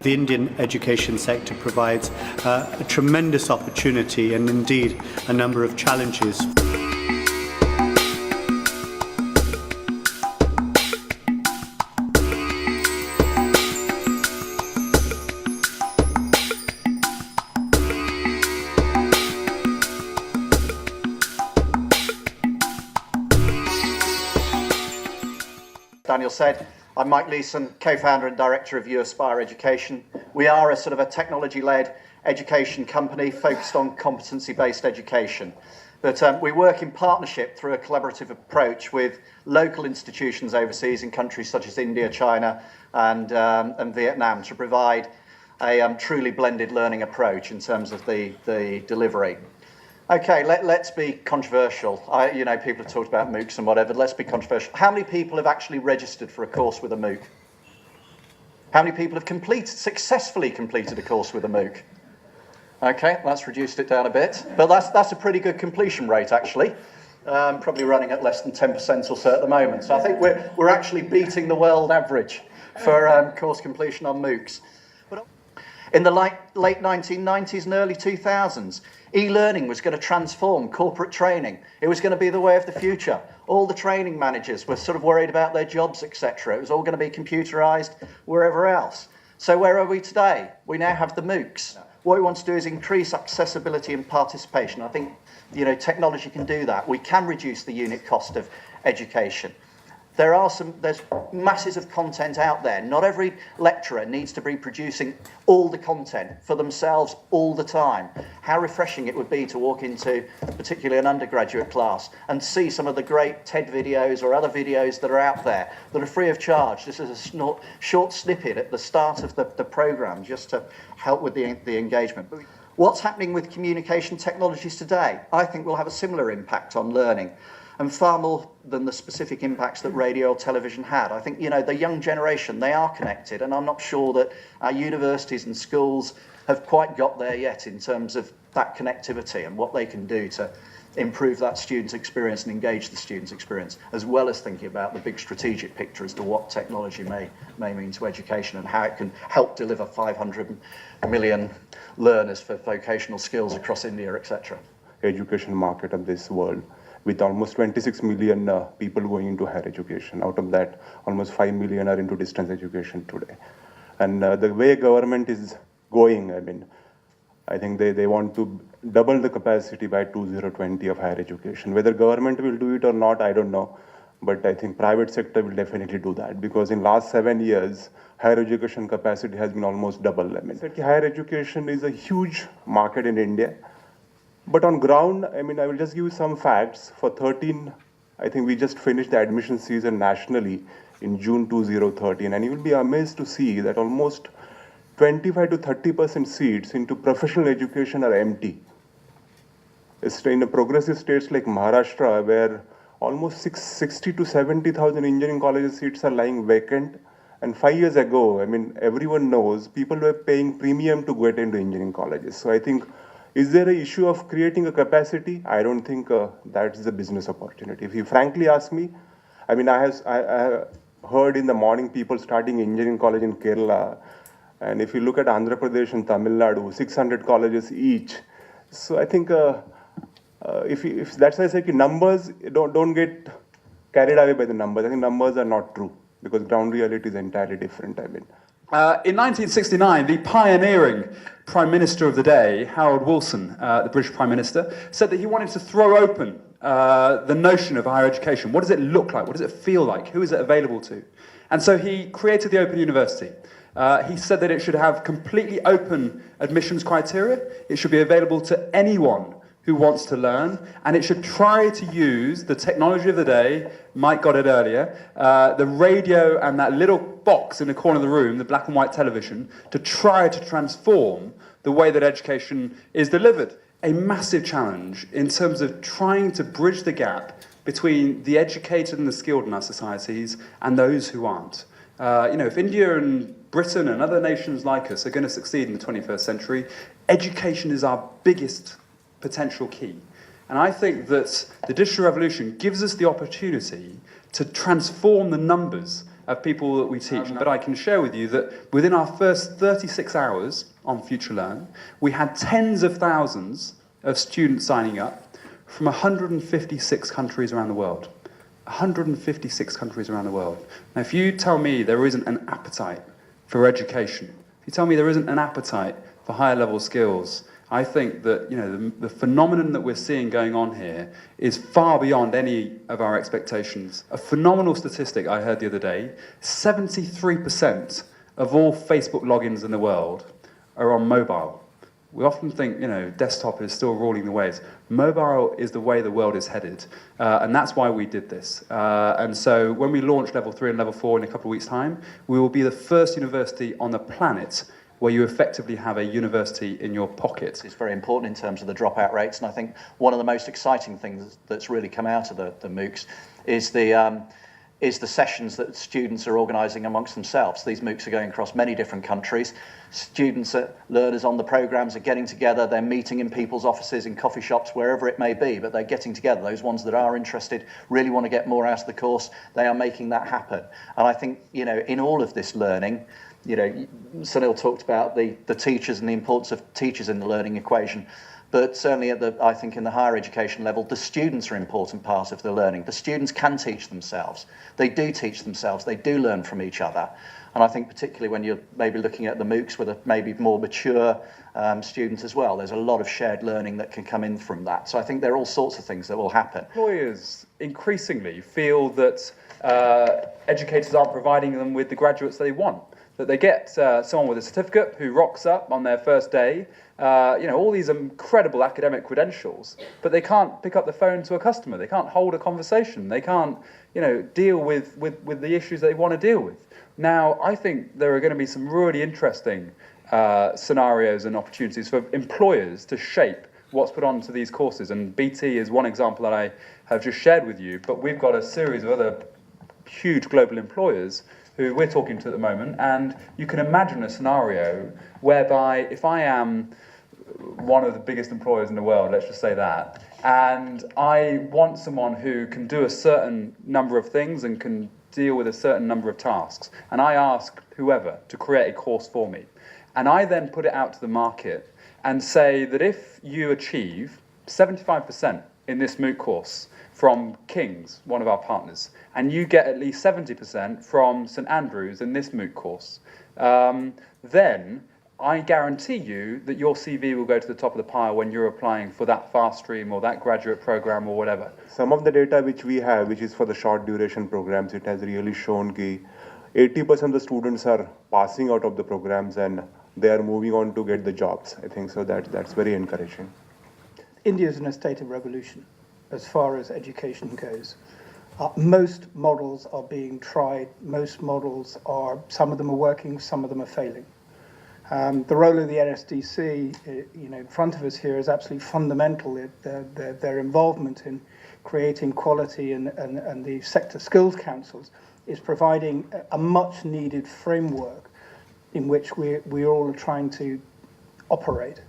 The Indian education sector provides a tremendous opportunity and indeed a number of challenges. Daniel said, I'm Mike Leeson, co-founder and director of UAspire Education. We are a sort of a technology-led education company focused on competency-based education. But we work in partnership through a collaborative approach with local institutions overseas in countries such as India, China and Vietnam to provide a truly blended learning approach in terms of the delivery. Okay, let's be controversial. People have talked about MOOCs and whatever. Let's be controversial. How many people have actually registered for a course with a MOOC? How many people have successfully completed a course with a MOOC? Okay, that's reduced it down a bit. But that's a pretty good completion rate, actually. Probably running at less than 10% or so at the moment. So I think we're actually beating the world average for course completion on MOOCs. In the late 1990s and early 2000s, e-learning was going to transform corporate training. It was going to be the way of the future. All the training managers were sort of worried about their jobs, etc. It was all going to be computerized wherever else. So where are we today? We now have the MOOCs. What we want to do is increase accessibility and participation. I think technology can do that. We can reduce the unit cost of education. There's masses of content out there. Not every lecturer needs to be producing all the content for themselves all the time. How refreshing it would be to walk into particularly an undergraduate class and see some of the great TED videos or other videos that are out there that are free of charge. This is a short snippet at the start of the programme just to help with the engagement. What's happening with communication technologies today? I think will have a similar impact on learning. And far more than the specific impacts that radio or television had. I think, the young generation, they are connected, and I'm not sure that our universities and schools have quite got there yet in terms of that connectivity and what they can do to improve that student experience and engage the student's experience, as well as thinking about the big strategic picture as to what technology may mean to education and how it can help deliver 500 million learners for vocational skills across India, etc. Education market of this world, with almost 26 million people going into higher education. Out of that, almost 5 million are into distance education today. And the way government is going, I think they want to double the capacity by 2020 of higher education. Whether government will do it or not, I don't know. But I think private sector will definitely do that, because in last 7 years, higher education capacity has been almost double. Higher education is a huge market in India. But on ground, I will just give you some facts. For 13, I think we just finished the admission season nationally in June 2013, and you will be amazed to see that almost 25 to 30% seats into professional education are empty. It's in the progressive states like Maharashtra, where almost 60 to 70,000 engineering college seats are lying vacant. And 5 years ago, everyone knows people were paying premium to get into engineering colleges. So I think, is there an issue of creating a capacity? I don't think that's the business opportunity. If you frankly ask me, I have heard in the morning people starting engineering college in Kerala. And if you look at Andhra Pradesh and Tamil Nadu, 600 colleges each. So I think if that's why I say numbers, don't get carried away by the numbers. I think numbers are not true, because ground reality is entirely different. In 1969, the pioneering Prime Minister of the day, Harold Wilson, the British Prime Minister, said that he wanted to throw open the notion of higher education. What does it look like? What does it feel like? Who is it available to? And so he created the Open University. He said that it should have completely open admissions criteria. It should be available to anyone who wants to learn, and it should try to use the technology of the day. Mike got it earlier, the radio and that little box in the corner of the room, the black and white television, to try to transform the way that education is delivered. A massive challenge in terms of trying to bridge the gap between the educated and the skilled in our societies and those who aren't. If India and Britain and other nations like us are going to succeed in the 21st century, education is our biggest potential key. And I think that the digital revolution gives us the opportunity to transform the numbers of people that we teach, but I can share with you that within our first 36 hours on FutureLearn, we had tens of thousands of students signing up from 156 countries around the world. 156 countries around the world. Now, if you tell me there isn't an appetite for education, if you tell me there isn't an appetite for higher level skills, I think that the phenomenon that we're seeing going on here is far beyond any of our expectations. A phenomenal statistic I heard the other day, 73% of all Facebook logins in the world are on mobile. We often think, desktop is still ruling the waves. Mobile is the way the world is headed, and that's why we did this. And so when we launch Level 3 and Level 4 in a couple of weeks' time, we will be the first university on the planet where you effectively have a university in your pocket. It's very important in terms of the dropout rates, and I think one of the most exciting things that's really come out of the MOOCs is the sessions that students are organising amongst themselves. These MOOCs are going across many different countries. Students, learners on the programmes are getting together, they're meeting in people's offices, in coffee shops, wherever it may be, but they're getting together. Those ones that are interested, really want to get more out of the course, they are making that happen. And I think, in all of this learning, Sunil talked about the teachers and the importance of teachers in the learning equation. But certainly I think in the higher education level, the students are an important part of the learning. The students can teach themselves. They do teach themselves. They do learn from each other. And I think particularly when you're maybe looking at the MOOCs with a maybe more mature student as well, there's a lot of shared learning that can come in from that. So I think there are all sorts of things that will happen. Employers increasingly feel that educators aren't providing them with the graduates they want. That they get someone with a certificate who rocks up on their first day, all these incredible academic credentials, but they can't pick up the phone to a customer. They can't hold a conversation. They can't, deal with the issues that they want to deal with. Now, I think there are going to be some really interesting scenarios and opportunities for employers to shape what's put onto these courses. And BT is one example that I have just shared with you, but we've got a series of other huge global employers who we're talking to at the moment, and you can imagine a scenario whereby if I am one of the biggest employers in the world, let's just say that, and I want someone who can do a certain number of things and can deal with a certain number of tasks, and I ask whoever to create a course for me, and I then put it out to the market and say that if you achieve 75% in this MOOC course from King's, one of our partners, and you get at least 70% from St Andrews in this MOOC course, then I guarantee you that your CV will go to the top of the pile when you're applying for that fast stream or that graduate program or whatever. Some of the data which we have, which is for the short duration programs, it has really shown that 80% of the students are passing out of the programs and they are moving on to get the jobs. I think so that's very encouraging. India is in a state of revolution as far as education goes. Most models are being tried. Most models some of them are working, some of them are failing. The role of the NSDC, in front of us here is absolutely fundamental. Their involvement in creating quality and the sector skills councils is providing a much needed framework in which we all are trying to operate.